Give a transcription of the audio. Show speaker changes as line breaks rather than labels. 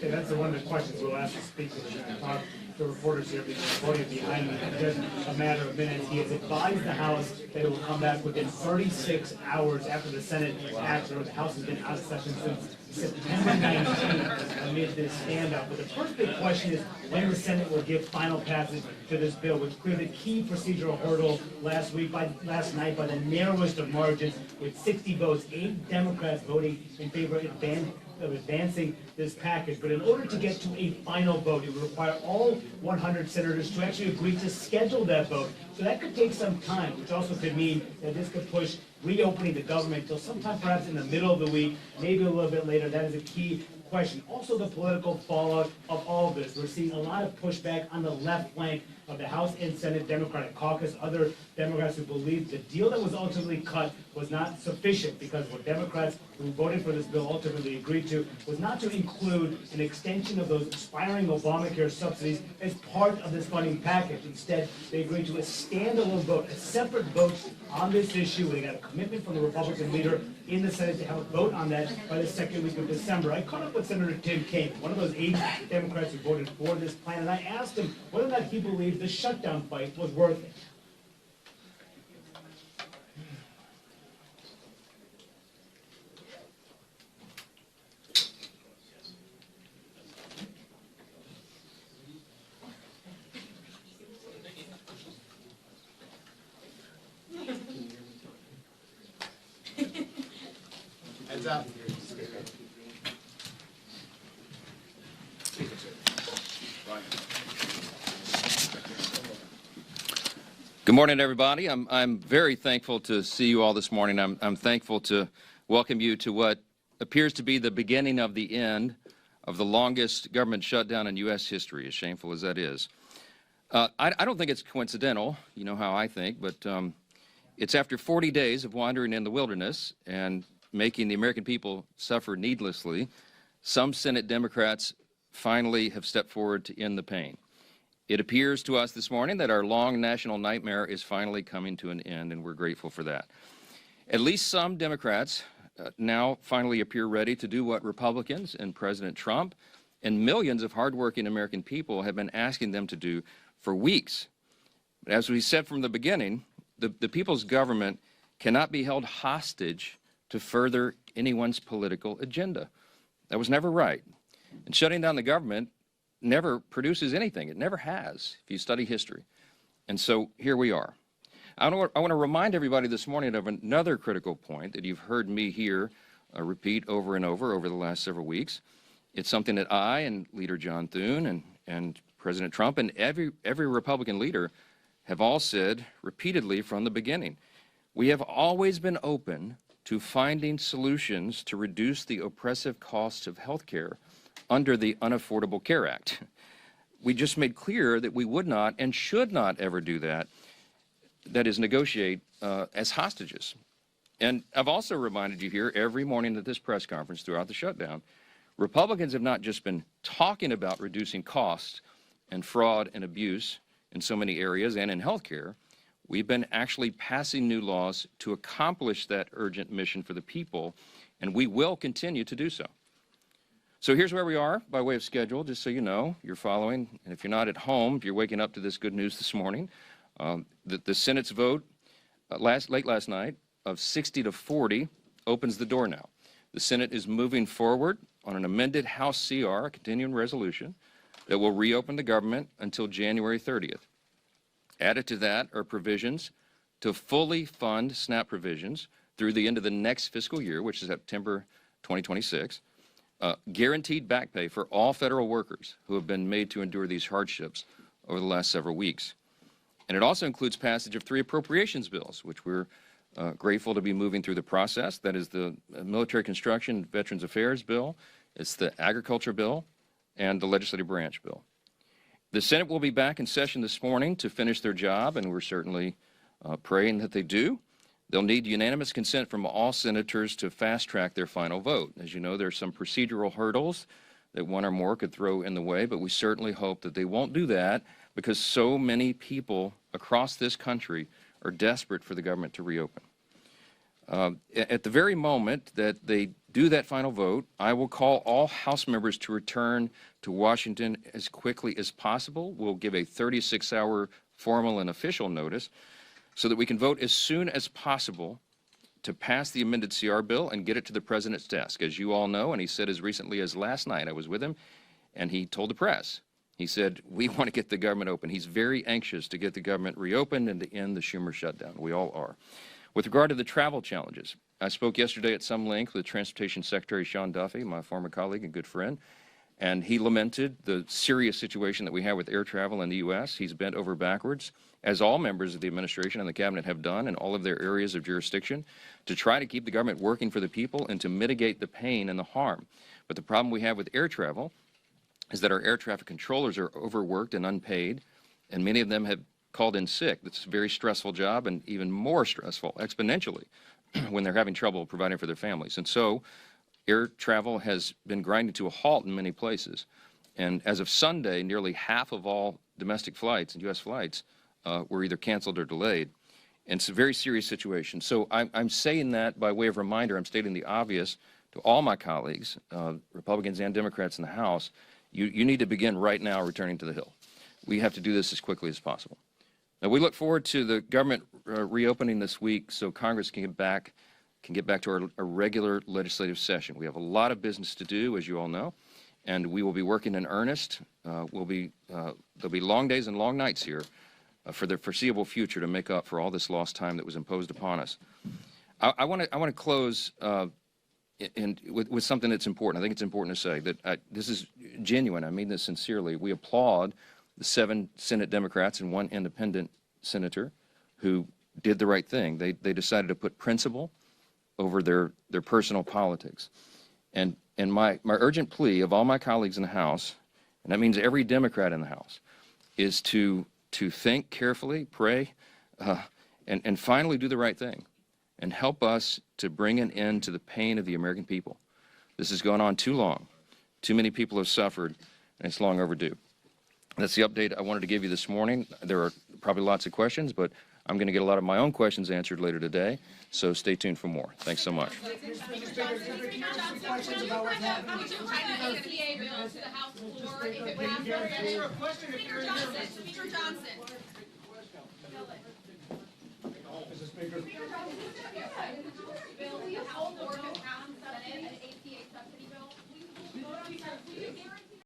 Yeah, that's one of the questions we'll ask the speaker. The reporters here voting behind me in just a matter of minutes. He has advised the House that it will come back within 36 hours after the Senate acts, or the House has been out of session since September 19th amid this standoff. But the first big question is when the Senate will give final passage to this bill, which cleared a key procedural hurdle last night by the narrowest of margins, with 60 votes, 8 Democrats voting in favor of advancing this package. But in order to get to a final vote, it would require all 100 senators to actually agree to schedule that vote. So that could take some time, which also could mean that this could push reopening the government until sometime perhaps in the middle of the week, maybe a little bit later. That is a key question. Also, the political fallout of all of this. We're seeing a lot of pushback on the left flank of the House and Senate Democratic caucus, other Democrats who believe the deal that was ultimately cut was not sufficient, because what Democrats who voted for this bill ultimately agreed to was not to include an extension of those expiring Obamacare subsidies as part of this funding package. Instead, they agreed to a standalone vote, a separate vote on this issue. They got a commitment from the Republican leader in the Senate to have a vote on that by the second week of December. I caught up with Senator Tim Kaine, one of those 8 Democrats who voted for this plan, and I asked him whether or not he believed the shutdown fight was worth it.
Heads up.
Good morning, everybody. I'm very thankful to see you all this morning. I'm thankful to welcome you to what appears to be the beginning of the end of the longest government shutdown in U.S. history, as shameful as that is. I don't think it's coincidental, you know how I think, but it's after 40 days of wandering in the wilderness and making the American people suffer needlessly, some Senate Democrats finally have stepped forward to end the pain. It appears to us this morning that our long national nightmare is finally coming to an end, and we're grateful for that. At least some Democrats now finally appear ready to do what Republicans and President Trump and millions of hardworking American people have been asking them to do for weeks. But as we said from the beginning, the people's government cannot be held hostage to further anyone's political agenda. That was never right. And shutting down the government never produces anything. It never has, if you study history. And so here we are. I want to remind everybody this morning of another critical point that you've heard me here repeat over and over the last several weeks. It's something that I and Leader John Thune and President Trump and every Republican leader have all said repeatedly from the beginning. We have always been open to finding solutions to reduce the oppressive costs of health care under the Unaffordable Care Act. We just made clear that we would not and should not ever do that, that is, negotiate as hostages. And I've also reminded you here every morning at this press conference throughout the shutdown, Republicans have not just been talking about reducing costs and fraud and abuse in so many areas and in health care. We've been actually passing new laws to accomplish that urgent mission for the people, and we will continue to do so. So here's where we are by way of schedule, just so you know, you're following. And if you're not at home, if you're waking up to this good news this morning, the Senate's vote late last night of 60 to 40 opens the door now. The Senate is moving forward on an amended House CR, a continuing resolution, that will reopen the government until January 30th. Added to that are provisions to fully fund SNAP provisions through the end of the next fiscal year, which is September 2026, guaranteed back pay for all federal workers who have been made to endure these hardships over the last several weeks. And it also includes passage of 3 appropriations bills, which we're grateful to be moving through the process. That is the Military Construction and Veterans Affairs bill, it's the Agriculture bill, and the Legislative Branch bill. The Senate will be back in session this morning to finish their job, and we're certainly praying that they do. They'll need unanimous consent from all senators to fast-track their final vote. As you know, there are some procedural hurdles that one or more could throw in the way, but we certainly hope that they won't do that because so many people across this country are desperate for the government to reopen. At the very moment that they do that final vote, I will call all House members to return to Washington as quickly as possible. We'll give a 36-hour formal and official notice so that we can vote as soon as possible to pass the amended CR bill and get it to the president's desk. As you all know, and he said as recently as last night, I was with him, and he told the press, he said, we want to get the government open. He's very anxious to get the government reopened and to end the Schumer shutdown. We all are. With regard to the travel challenges, I spoke yesterday at some length with Transportation Secretary Sean Duffy, my former colleague and good friend, and he lamented the serious situation that we have with air travel in the U.S. He's bent over backwards, as all members of the administration and the cabinet have done in all of their areas of jurisdiction, to try to keep the government working for the people and to mitigate the pain and the harm. But the problem we have with air travel is that our air traffic controllers are overworked and unpaid, and many of them have called in sick. It's a very stressful job, and even more stressful exponentially when they're having trouble providing for their families. And so air travel has been grinding to a halt in many places. And as of Sunday, nearly half of all domestic flights and U.S. flights were either canceled or delayed. And it's a very serious situation. So I'm saying that by way of reminder. I'm stating the obvious to all my colleagues, Republicans and Democrats in the House. You need to begin right now returning to the Hill. We have to do this as quickly as possible. Now, we look forward to the government reopening this week so Congress can get back to our regular legislative session. We have a lot of business to do, as you all know, and we will be working in earnest. There'll be long days and long nights here for the foreseeable future to make up for all this lost time that was imposed upon us. I want to close with something that's important. I think it's important to say that this is genuine. I mean this sincerely. We applaud the 7 Senate Democrats and 1 independent senator who did the right thing. They decided to put principle over their personal politics. And my urgent plea of all my colleagues in the House, and that means every Democrat in the House, is to think carefully, pray, and finally do the right thing and help us to bring an end to the pain of the American people. This has gone on too long. Too many people have suffered, and it's long overdue. That's the update I wanted to give you this morning. There are probably lots of questions, but I'm going to get a lot of my own questions answered later today, so stay tuned for more. Thanks so much.
How would you tie the ACA bill to the House floor if it passed? Speaker Johnson,